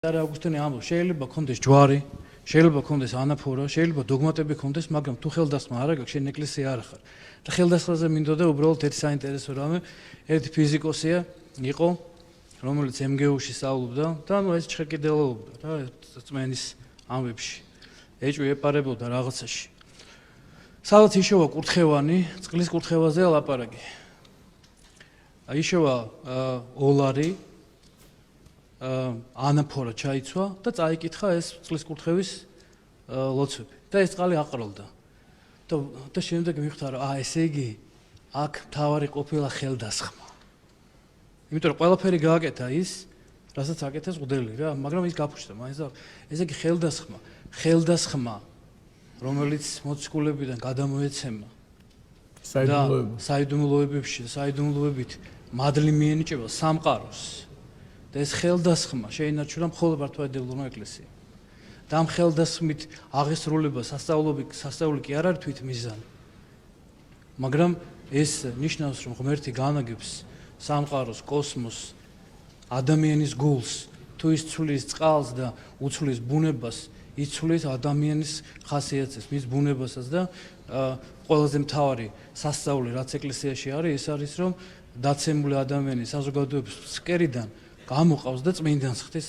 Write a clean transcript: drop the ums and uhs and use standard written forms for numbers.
აუგუსტინე ამბობს, შეიძლება კონდეს ჯვარი, შეიძლება კონდეს ანაფორა, შეიძლება დოგმატები კონდეს, მაგრამ თუ ხელდასხმა არ აქვს, შენ ეკლესია არ ხარ. და ხელდასხმაზე მინდოდა უბრალოდ ერთი საინტერესო რამე, ერთი ფიზიკოსია იყო, რომელიც MGU-ში სწავლობდა და ეს ჩხერკიდელობდა რა, წმენის ამბებში. ეჭვი ეპარებოდა რაღაცაში. სადაც იშოვა კურთხევანი, წყლის კურთხევაზე ლაპარაკი. იშოვა ოლარი ანაფორა ჩაიცვა და წაიკითხა ეს წყლის კურთხევის ლოცვები და ეს წყალი აყროლდა. და შემდეგ მივხვდა რომ ესე იგი აქ მთავარი ყოფილა ხელდასხმა. იმიტომ რომ ყველაფერი გააკეთა ის, რასაც აკეთეს მღვდელი რა, მაგრამ ის გაფუჭდა მაინც და ესე იგი ხელდასხმა რომელიც მოციქულებიდან გადამოეცემა საიდუმლოებით მადლი მიენიჭება სამყაროს. და ეს ხელდასხმა შეინარჩუნა მხოლოდ მართლმადიდებლურმა ეკლესიამ. და ამ ხელდასხმით აღესრულება სასწაული კი არ არის თვითმიზანი. მაგრამ ეს ნიშნავს, რომ ღმერთი განაგებს სამყაროს, კოსმოსს, ადამიანის გულს, თუ ის ცვლის წყალს და უცვლის ბუნებას, იცვლის ადამიანის ხასიათს, მის ბუნებასაც და ყველაზე მთავარი სასწაული, რაც ეკლესიაში არის, ეს არის, რომ დაცემული ადამიანის საზოგადოების ფსკერიდან გამოყავს და წმინდანს ხდის